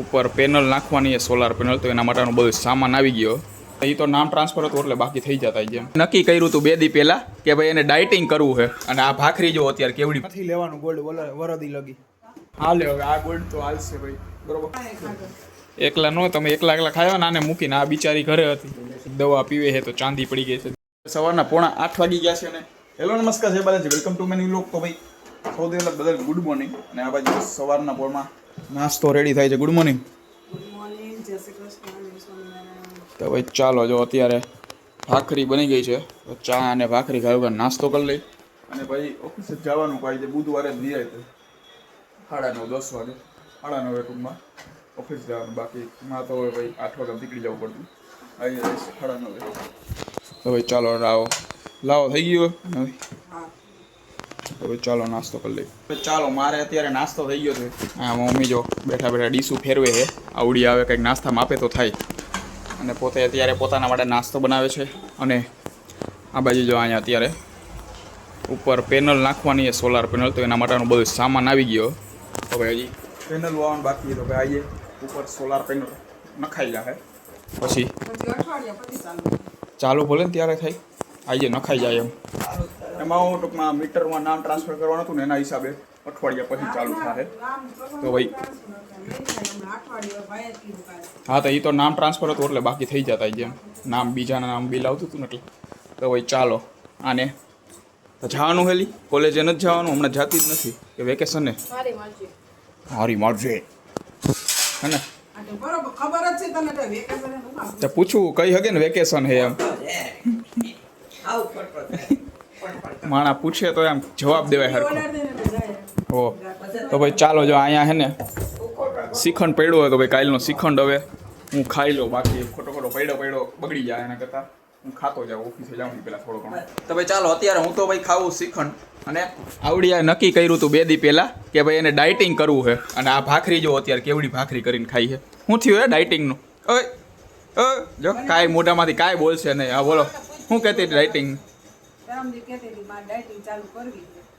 ઉપર પેનલ નાખવાની solar panel, તો એના માટેનો બધો સામાન આવી ગયો. એ તો નામ ટ્રાન્સફર હતું એટલે બાકી થઈ જતા જેમ નક્કી કર્યું હતું 2 દી પહેલા કે ભાઈ એને ડાયટિંગ કરવું છે. અને આ ભાખરી જો અત્યારે કેવડી નથી લેવાનું ગોલ્ડ વરદી લગી હાલે. હવે આ ગોલ્ડ તો હાલશે ભાઈ, બરોબર. એકલા નો તમે એકલા ખાયો ને આને મૂકીને આ બિચારી ઘરે હતી, દવા પીવે છે તો ચાંદી પડી ગઈ છે. સવારના 7:45 વાગી ગયા છે. અને હેલો નમસ્કાર જય Balaji, welcome too many vlog. તો ભાઈ સૌથી પહેલાં બધા ગુડ મોર્નિંગ. અને આ બાજુ સવારના પોરમાં નાસ્તો રેડી થાય છે. Good morning. તો ભાઈ ચાલો, જો અત્યારે ભાખરી બની ગઈ છે, તો ચા અને ભાખરી ખાવા નાસ્તો કરી લઈ. અને ભાઈ ઓફિસે જવાનું કાંઈ છે, બુધવારે જ જાય તો 9:30 10 વાગે 9:30 ટૂંકમાં ઓફિસ જવાનું. બાકી માં તો ભાઈ 8 વાગે નીકળી જવું પડતું. આવી જાય 9:30. તો ભાઈ ચાલો લાવો થઈ ગયો. તો ભાઈ ચાલો નાસ્તો કરી લઈએ. ચાલો મારે અત્યારે નાસ્તો થઈ ગયો છે. હા મમ્મી જો બેઠા બેઠા ડીશું ફેરવે છે. આવડી આવે કંઈક નાસ્તામાં આપે તો થાય. અને પોતે અત્યારે પોતાના માટે નાસ્તો બનાવે છે. અને આ બાજુ જો અહીંયા અત્યારે ઉપર પેનલ નાખવાની છે, સોલાર પેનલ, તો એના માટેનો બધો સામાન આવી ગયો. તો ભાઈ હજી પેનલ વાવવાનું બાકી. તો ભાઈ આવીએ ઉપર સોલાર પેનલ નખાઈ જાય પછી ચાલુ ભલે ને ત્યારે થાય. આવીએ નખાઈ જાય એમ. એમાં હું ટૂંકમાં મીટરમાં નામ ટ્રાન્સફર કરવાનું હતું ને એના હિસાબે અઠવાડિયા પછી ચાલુ થાય. તો ભાઈ હા, તો એ તો નામ ટ્રાન્સફર હતું એટલે બાકી થઈ જતા જેમ નામ બીજાના નામ બિલ આવતું હતું ને એટલે. તો ભાઈ ચાલો આને જવાનું હેલી કોલેજે નથી જવાનું, હમણાં જતી જ નથી કે વેકેશન ને હારી મારજે હે ને. તો પૂછવું કઈ હગે ને વેકેશન હે એમ. માણા પૂછે તો એમ જવાબ દેવાય હરખો. હો તો ભાઈ ચાલો, જો અહીંયા હે ને શ્રીખંડ પડ્યો હોય તો ભાઈ કાલનો શ્રીખંડ હવે હું ખાઈ લઉં. બાકી ખોટો પડ્યો બગડી જાય. એના કરતાં હું ખાતો જાઉં, ઓફિસે જાઉં પહેલાં થોડો ઘણો. તો ભાઈ ચાલો અત્યારે હું તો ભાઈ ખાવું શ્રીખંડ. અને આવડી નક્કી કર્યું હતું 2 દી પહેલાં કે ભાઈ એને ડાયટિંગ કરવું છે. અને આ ભાખરી જો અત્યારે કેવડી ભાખરી કરીને ખાઈ છે. શું થયું હે ડાયટિંગનું? જો કાંઈ મોઢામાંથી કાંઈ બોલશે નહીં. હા બોલો, શું કહેતી ડાયટિંગ?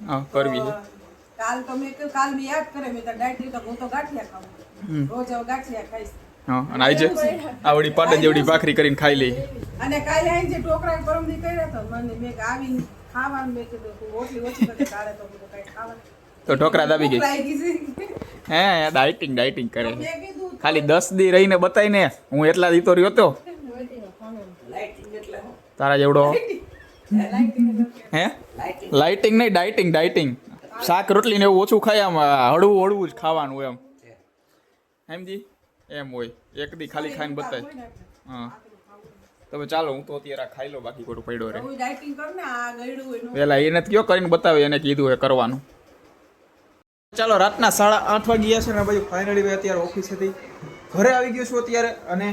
હા કરવી છે. કાલ તો મેં કહ્યું કાલ બી યાદ કરે મેં તો ડાયટ તો હું તો ગાંઠિયા ખાઉં રોજ હવે ગાંઠિયા ખાઈશ. હા અને આજે આવડી પાટે જેવડી ભાખરી કરીને ખાઈ લઈ. અને કાલે આઈ જે ટોકરા પરમદી કર્યા તો મને મેં આવીને ખાવાનું મેં કીધું ઓટલી ઓછી કરે કાલે તો બધું કઈ ખાવાનું તો ઢોકરા દાબી ગઈ. હે ડાયટિંગ કરે ખાલી 10 દી રહીને બતાવીને હું એટલા દી તો રહ્યો તો તારા જેવડો. હે લાઇટિંગ નહીં ડાયટિંગ. શાક રોટલી ને એવું ઓછું ખાય, આમ હળવું જ ખાવાનું એમ સમજી એમ હોય. એક દી ખાલી ખાઈને બતાય. હા તમે ચાલો હું તો અત્યારે ખાઈ લો, બાકી ખોટું પડ્યો રહે. પેલા એને કયો કરીને બતાવે, એને કીધું એ કરવાનું. ચાલો રાતના 8:30 વાગી ગયા છે ને બાજુ ફાઇનલી અત્યારે ઓફિસેથી ઘરે આવી ગયો છું અત્યારે. અને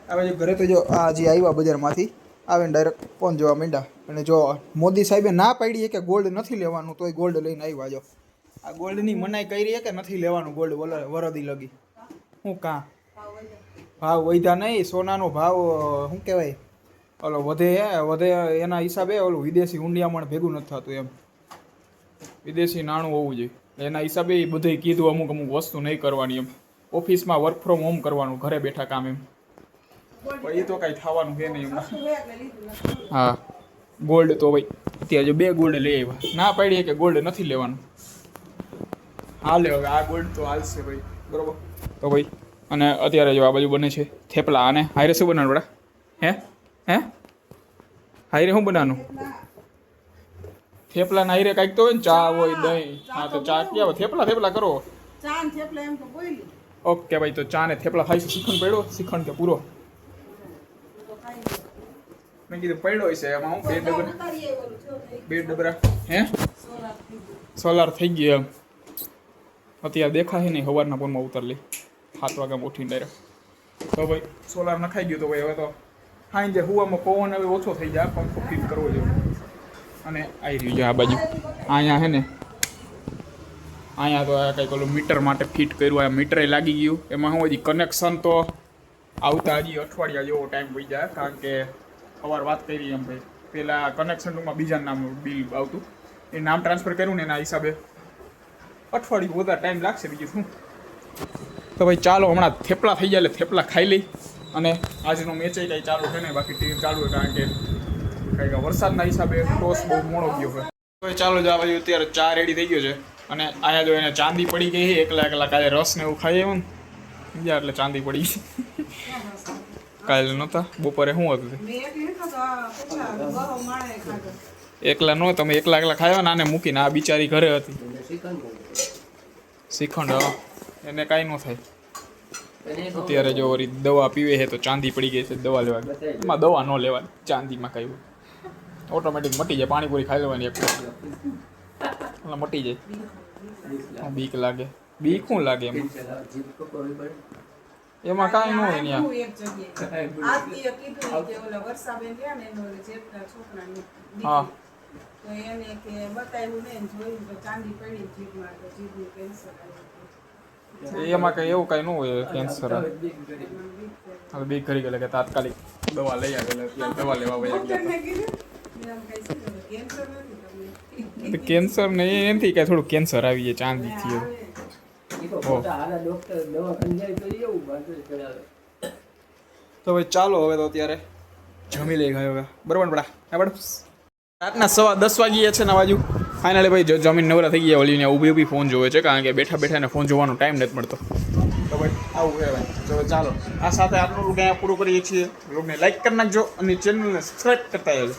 આ બાજુ ઘરે તો જો આ હજી આવ્યા બજારમાંથી આવીને ડાયરેક્ટ ફોન જોવા માંડ્યા. અને જો મોદી સાહેબે ના પાડી કે ગોલ્ડ નથી લેવાનું, તોય ગોલ્ડ લઈને આવ્યા. જો આ ગોલ્ડની મનાઈ કરી કે નથી લેવાનું ગોલ્ડ વરદી લગી. શું કાં ભાવ વધ્યા નહીં, સોનાનો ભાવ શું કહેવાય ઓલો વધે એના હિસાબે ઓલું વિદેશી ઊંડિયામણ ભેગું નથી થતું એમ. વિદેશી નાણું હોવું જોઈએ એના હિસાબે એ બધે કીધું અમુક વસ્તુ નહીં કરવાની એમ. ઓફિસમાં વર્ક ફ્રોમ હોમ કરવાનું, ઘરે બેઠા કામ એમ. એ તો કાંઈ થવાનું છે નહીં એમ. હા ગોલ્ડ તો ભાઈ અત્યારે 2 ગોલ્ડ લઈ આવ્યા. ના પાડીએ કે ગોલ્ડ નથી લેવાનું. હાલે હવે આ ગોલ્ડ તો હાલશે ભાઈ, બરોબર. તો ભાઈ અને અત્યારે જો આ બાજુ બને છે થેપલા. અને હાયરે શું બનાવવાનું બડા? હે હાયરે શું બનાવવાનું? થેપલા ના હાયરે કાંઈક તો હોય ને, ચા હોય દહીં. હા તો ચા ક્યાં થેપલા કરો. ઓકે ભાઈ તો ચા ને થેપલા ખાઈ. શ્રીખંડ પડ્યો? શ્રીખંડ કે પૂરો? મેં કીધું પડ્યો છે એમાં હું 2 ડબરા. હે સોલાર થઈ ગયો એમ. અત્યારે દેખાય નહીં, સવારના પોરમાં ઉતરલી 7 વાગ્યામાં ઉઠીને ડાયરેક્ટ. તો ભાઈ સોલાર નખાઈ ગયું. તો ભાઈ હવે તો સાંજે હુવામાં પવન હવે ઓછો થઈ જાય, પંખો ફિટ કરવો જોઈએ. અને આવી રહ્યું છે આ બાજુ. અહીંયા હે ને અહીંયા તો કંઈક ઓલું મીટર માટે ફિટ કર્યું. આ મીટરે લાગી ગયું. એમાં શું હજી કનેક્શન તો આવતા હજી અઠવાડિયા જેવો ટાઈમ વહી જાય. કારણ કે સવાર વાત કરી એમ ભાઈ પહેલાં કનેક્શન ટૂંકમાં બીજા નામ બિલ આવતું, એ નામ ટ્રાન્સફર કર્યું ને એના હિસાબે અઠવાડિયું વધારે ટાઈમ લાગશે. બીજું શું તો ભાઈ ચાલો હમણાં થેપલા થઈ જાય એટલે થેપલા ખાઈ લઈ અને આજનો મેચ કંઈ ચાલુ છે ને બાકી ટીમ ચાલુ હોય કારણ કે કંઈક વરસાદના હિસાબે ટોસ બહુ મોડો ગયો છે. તો ચાલો જ આ બાજુ અત્યારે ચા રેડી થઈ ગયો છે અને અહીંયા જો એને ચાંદી પડી ગઈ છે એકલા કાલે રસ ને એવું ખાઈ આવ્યું ને બીજા એટલે ચાંદી પડી ગઈ. કાલે નહોતા બપોરે શું હતું મેં એકલી ખાધો, આ પૂછા ગરો માણે ખાધો. એકલા ન તમે એકલા ખાયા ને આને મૂકીને આ બિચારી ઘરે હતી શ્રીખંડ હા એને કાંઈ ન થાય. અત્યારે જો વળી દવા પીવે છે તો ચાંદી પડી ગઈ છે દવા લેવા એમાં દવા ન લેવાની ચાંદીમાં કાંઈ ઓટોમેટિક મટી જાય પાણીપુરી ખાઈ લેવાની એક મટી જાય. બીક લાગે બીક શું લાગે એમાં કાંઈ ન હોય ત્યાં હું એક જગ્યાએ આજથી કીધું કે ઓલા વર્ષાબેન રહ્યા ને એનો ઓલે જેઠના છોકરાની હા તો એને કે બતાવ્યું ને જોયું તો ચાંદી પડી જીભમાં તો જીભનું કેન્સર આવ્યું. એમાં કઈ એવું કઈ ન હોય કેન્સર હવે બીક કરી ગયેલા કે તાત્કાલિક દવા લઈ આવે દવા લેવા વયા ડોક્ટરને કીધું એમ કઈ છે કેન્સર નથી તમને. ગયા કેન્સર ને એનાથી કાંઈ થોડું કેન્સર આવી જાય ચાંદીથી એવું. તો ભાઈ ચાલો હવે તો અત્યારે જમી લઈ ગયો હવે બરાબર ને બડા રાતના 10:15 વાગીએ છે ને બાજુ ફાઇનલી ભાઈ જમીન નવરા થઈ ગયા ઓલીને ઊભી ફોન જોવે છે કારણ કે બેઠા એને ફોન જોવાનો ટાઈમ નથી મળતો. તો ભાઈ આવું કહેવાય. તો ચાલો આ સાથે આપણું લોગ અહીંયા પૂરું કરીએ છીએ. લોગને લાઈક કરી નાખજો અને ચેનલને સબસ્ક્રાઈબ કરતા રહેજો.